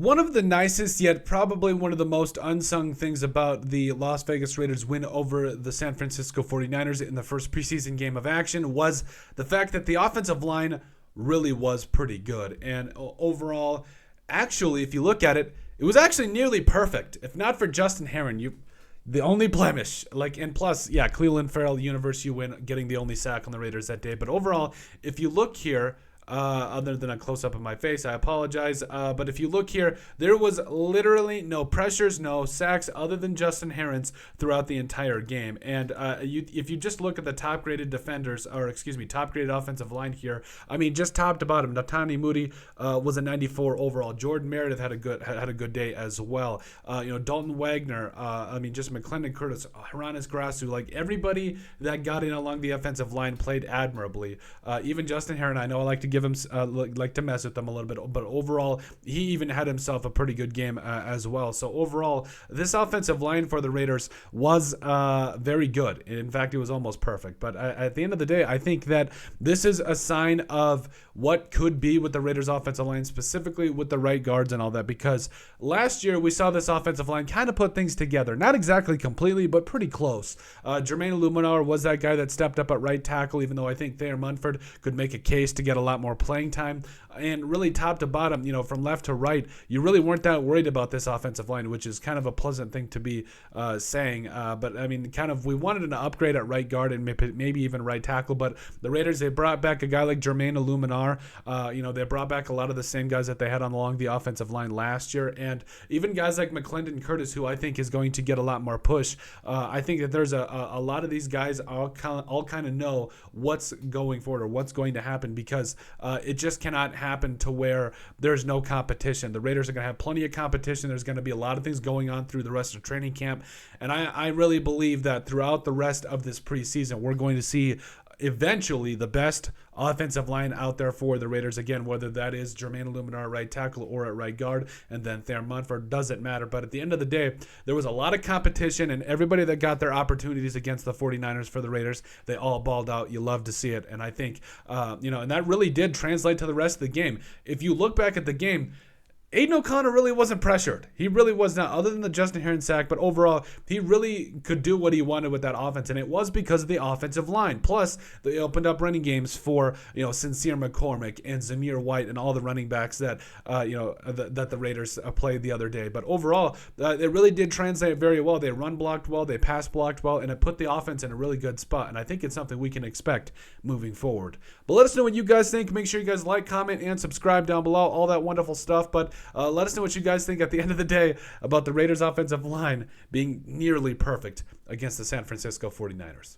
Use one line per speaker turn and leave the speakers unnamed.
One of the nicest, yet probably one of the most unsung things about the Las Vegas Raiders win over the San Francisco 49ers in the first preseason game of action was the fact that the offensive line really was pretty good. And overall, actually, if you look at it, it was actually nearly perfect. If not for Justin Herron, the only blemish, and plus, yeah, Clelin Ferrell, University win, getting the only sack on the Raiders that day. But overall, if you look here, other than a close-up of my face, I apologize. But if you look here, there was literally no pressures, no sacks other than Justin Herron's throughout the entire game. And if you just look at the top-graded defenders, top-graded offensive line here, I mean, just top to bottom, Netani Moody was a 94 overall. Jordan Meredith had a good day as well. Dalton Wagner, just McClendon Curtis, Haranis Grasu, like everybody that got in along the offensive line played admirably. Even Justin Herron, I know I like to give him like to mess with them a little bit, but overall he even had himself a pretty good game as well. So overall, this offensive line for the Raiders was very good. In fact, it was almost perfect. But at the end of the day, I think that this is a sign of what could be with the Raiders offensive line, specifically with the right guards and all that, because last year we saw this offensive line kind of put things together, not exactly completely, but pretty close. Jermaine Illuminar was that guy that stepped up at right tackle, even though I think Thayer Munford could make a case to get a lot more playing time. And really top to bottom, from left to right, you really weren't that worried about this offensive line, which is kind of a pleasant thing to be saying. But I mean, we wanted an upgrade at right guard and maybe even right tackle. But the Raiders, they brought back a guy like Jermaine Illuminar. They brought back a lot of the same guys that they had along the offensive line last year. And even guys like McClendon Curtis, who I think is going to get a lot more push. I think that there's a lot of these guys all kind of know what's going forward or what's going to happen, because it just cannot happen to where there's no competition. The Raiders are going to have plenty of competition. There's going to be a lot of things going on through the rest of training camp. And I really believe that throughout the rest of this preseason, we're going to see eventually the best offensive line out there for the Raiders, again, whether that is Jermaine Illuminar at right tackle or at right guard, and then Thayer Munford, doesn't matter. But at the end of the day, there was a lot of competition, and everybody that got their opportunities against the 49ers for the Raiders, they all balled out. You love to see it. And I think, and that really did translate to the rest of the game. If you look back at the game, Aiden O'Connor really wasn't pressured. He really was not, other than the Justin Herron sack, but overall, he really could do what he wanted with that offense, and it was because of the offensive line. Plus, they opened up running games for, Sincere McCormick and Zamir White and all the running backs that, that the Raiders played the other day. But overall, it really did translate very well. They run blocked well, they pass blocked well, and it put the offense in a really good spot, and I think it's something we can expect moving forward. But let us know what you guys think. Make sure you guys like, comment, and subscribe down below, all that wonderful stuff. But let us know what you guys think at the end of the day about the Raiders offensive line being nearly perfect against the San Francisco 49ers.